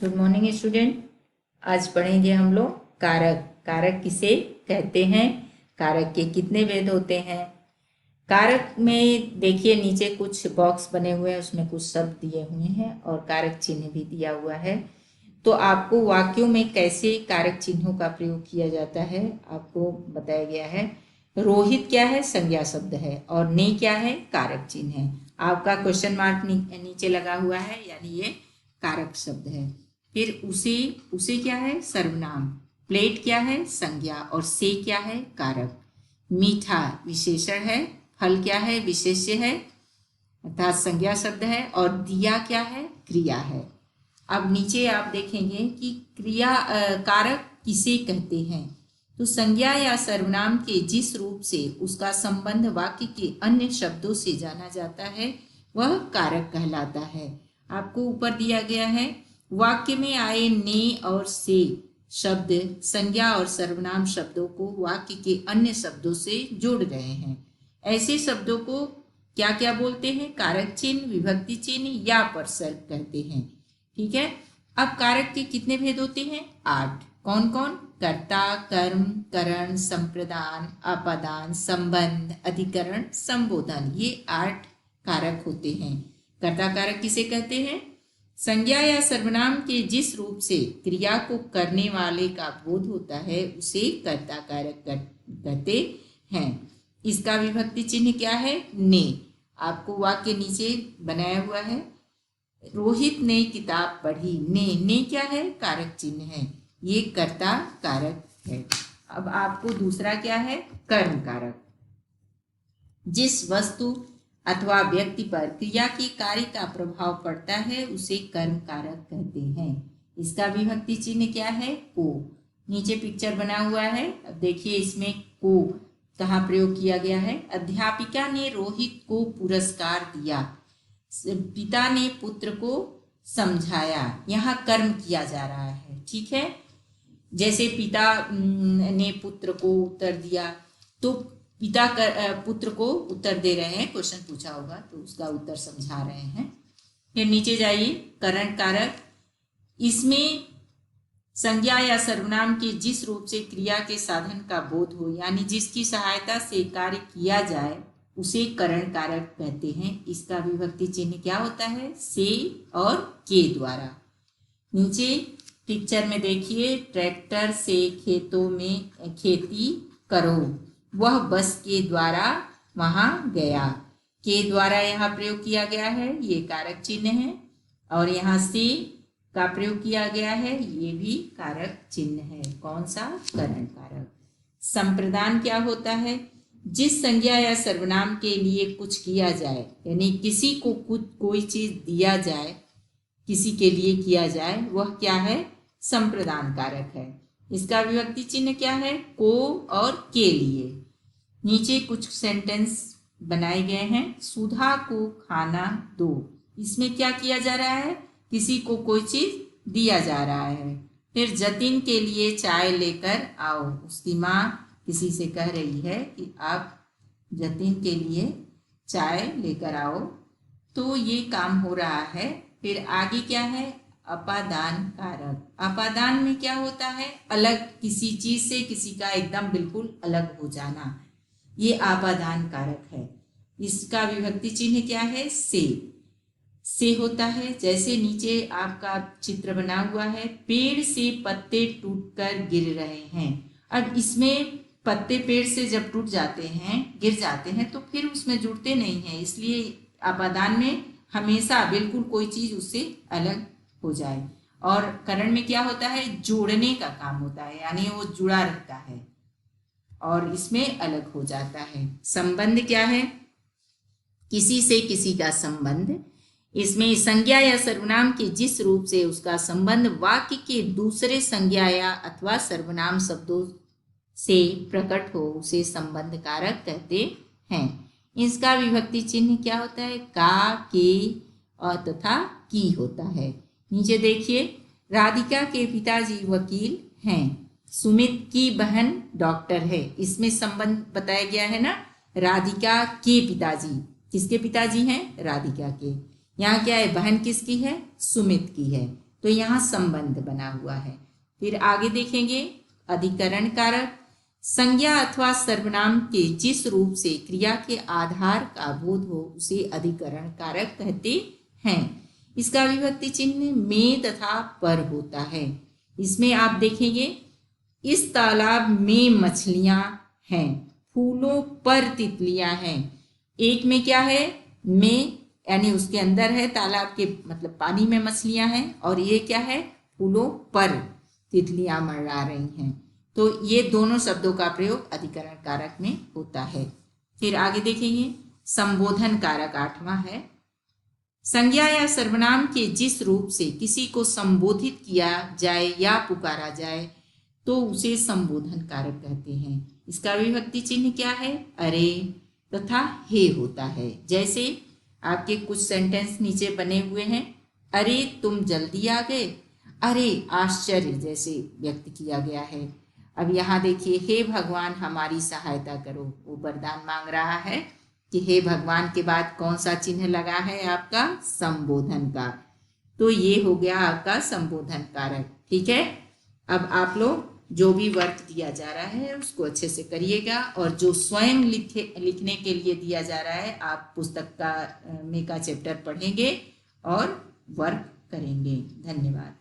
Good morning student. आज पढ़ेंगे हम लोग कारक। कारक किसे कहते हैं, कारक के कितने भेद होते हैं। कारक में देखिए नीचे कुछ बॉक्स बने हुए हैं, उसमें कुछ शब्द दिए हुए हैं और कारक चिन्ह भी दिया हुआ है। तो आपको वाक्यों में कैसे कारक चिन्हों का प्रयोग किया जाता है आपको बताया गया है। रोहित क्या है, संज्ञा शब्द है, और ने क्या है, कारक चिन्ह है। आपका क्वेश्चन मार्क नीचे लगा हुआ है, यानी ये कारक शब्द है। फिर उसे क्या है, सर्वनाम। प्लेट क्या है, संज्ञा, और से क्या है, कारक। मीठा विशेषण है, फल क्या है, विशेष्य है अर्थात संज्ञा शब्द है, और दिया क्या है, क्रिया है। अब नीचे आप देखेंगे कि क्रिया कारक किसे कहते हैं। तो संज्ञा या सर्वनाम के जिस रूप से उसका संबंध वाक्य के अन्य शब्दों से जाना जाता है वह कारक कहलाता है। आपको ऊपर दिया गया है, वाक्य में आए ने और से शब्द संज्ञा और सर्वनाम शब्दों को वाक्य के अन्य शब्दों से जोड़ रहे हैं। ऐसे शब्दों को क्या क्या बोलते हैं, कारक चिन्ह, विभक्ति चिन्ह या परसर्ग कहते हैं। ठीक है। अब कारक के कितने भेद होते हैं, 8। कौन कौन, कर्ता, कर्म, करण, संप्रदान, अपादान, संबंध, अधिकरण, संबोधन, ये 8 कारक होते हैं। कर्ता कारक किसे कहते हैं, संज्ञा या सर्वनाम के जिस रूप से क्रिया को करने वाले का बोध होता है उसे कर्ता कारक कहते हैं। इसका विभक्ति चिन्ह क्या है, ने। आपको वाक्य नीचे बनाया हुआ है, रोहित ने किताब पढ़ी। ने क्या है, कारक चिन्ह है, ये कर्ता कारक है। अब आपको दूसरा क्या है, कर्म कारक। जिस वस्तु अथवा व्यक्ति पर क्रिया के कार्य का प्रभाव पड़ता है उसे कर्म कारक कहते हैं। इसका विभक्ति चिन्ह क्या है, को। नीचे पिक्चर बना हुआ है, अब देखिए इसमें को कहाँ प्रयोग किया गया है। अध्यापिका ने रोहित को पुरस्कार दिया, पिता ने पुत्र को समझाया, यहाँ कर्म किया जा रहा है। ठीक है, जैसे पिता ने पुत्र को उत्तर दिया तो पिता पुत्र को उत्तर दे रहे हैं, क्वेश्चन पूछा होगा तो उसका उत्तर समझा रहे हैं। फिर नीचे जाइए, करण कारक। इसमें संज्ञा या सर्वनाम के जिस रूप से क्रिया के साधन का बोध हो, यानी जिसकी सहायता से कार्य किया जाए उसे करण कारक कहते हैं। इसका विभक्ति चिन्ह क्या होता है, से और के द्वारा। नीचे पिक्चर में देखिए, ट्रैक्टर से खेतों में खेती करो, वह बस के द्वारा वहां गया। के द्वारा यहाँ प्रयोग किया गया है, ये कारक चिन्ह है, और यहाँ से का प्रयोग किया गया है, ये भी कारक चिन्ह है। कौन सा, करण कारक। संप्रदान क्या होता है, जिस संज्ञा या सर्वनाम के लिए कुछ किया जाए, यानी किसी को कुछ कोई चीज दिया जाए, किसी के लिए किया जाए, वह क्या है, संप्रदान कारक है। इसका विभक्ति चिन्ह क्या है, को और के लिए। नीचे कुछ सेंटेंस बनाए गए हैं, सुधा को खाना दो। इसमें क्या किया जा रहा है, किसी को कोई चीज दिया जा रहा है। फिर जतिन के लिए चाय लेकर आओ, उसकी माँ किसी से कह रही है कि आप जतिन के लिए चाय लेकर आओ, तो ये काम हो रहा है। फिर आगे क्या है, अपादान कारक। अपादान में क्या होता है, अलग, किसी चीज से किसी का एकदम बिल्कुल अलग हो जाना, ये आपादान कारक है। इसका विभक्ति चिन्ह क्या है, से होता है। जैसे नीचे आपका चित्र बना हुआ है, पेड़ से पत्ते टूटकर गिर रहे हैं। अब इसमें पत्ते पेड़ से जब टूट जाते हैं, गिर जाते हैं, तो फिर उसमें जुड़ते नहीं हैं, इसलिए आपादान में हमेशा बिल्कुल कोई चीज उससे अलग हो जाए। और करण में क्या होता है, जोड़ने का काम होता है, यानी वो जुड़ा रहता है और इसमें अलग हो जाता है। संबंध क्या है, किसी से किसी का संबंध। इसमें संज्ञा या सर्वनाम के जिस रूप से उसका संबंध वाक्य के दूसरे संज्ञा या अथवा सर्वनाम शब्दों से प्रकट हो उसे संबंध कारक कहते हैं। इसका विभक्ति चिन्ह क्या होता है, का, के और तथा की होता है। नीचे देखिए, राधिका के पिताजी वकील हैं, सुमित की बहन डॉक्टर है। इसमें संबंध बताया गया है ना, राधिका के पिताजी, किसके पिताजी हैं, राधिका के। यहाँ क्या है, बहन किसकी है, सुमित की है। तो यहाँ संबंध बना हुआ है। फिर आगे देखेंगे अधिकरण कारक। संज्ञा अथवा सर्वनाम के जिस रूप से क्रिया के आधार का बोध हो उसे अधिकरण कारक कहते हैं। इसका विभक्ति चिन्ह में तथा पर होता है। इसमें आप देखेंगे इस तालाब में मछलियां हैं, फूलों पर तितलियां हैं। एक में क्या है, में यानी उसके अंदर है, तालाब के मतलब पानी में मछलियां हैं, और ये क्या है, फूलों पर तितलियां मंडरा रही हैं। तो ये दोनों शब्दों का प्रयोग अधिकरण कारक में होता है। फिर आगे देखेंगे संबोधन कारक 8वां है। संज्ञा या सर्वनाम के जिस रूप से किसी को संबोधित किया जाए या पुकारा जाए तो उसे संबोधन कारक कहते हैं। इसका विभक्ति चिन्ह क्या है, अरे तथा हे होता है। जैसे आपके कुछ सेंटेंस नीचे बने हुए हैं, अरे तुम जल्दी आ गए, अरे आश्चर्य जैसे व्यक्त किया गया है। अब यहाँ देखिए, हे भगवान हमारी सहायता करो, वो वरदान मांग रहा है कि हे भगवान के बाद कौन सा चिन्ह लगा है आपका, संबोधन का। तो ये हो गया आपका संबोधन कारक। ठीक है, अब आप लोग जो भी वर्क दिया जा रहा है उसको अच्छे से करिएगा, और जो स्वयं लिखने के लिए दिया जा रहा है आप पुस्तक का चैप्टर पढ़ेंगे और वर्क करेंगे। धन्यवाद।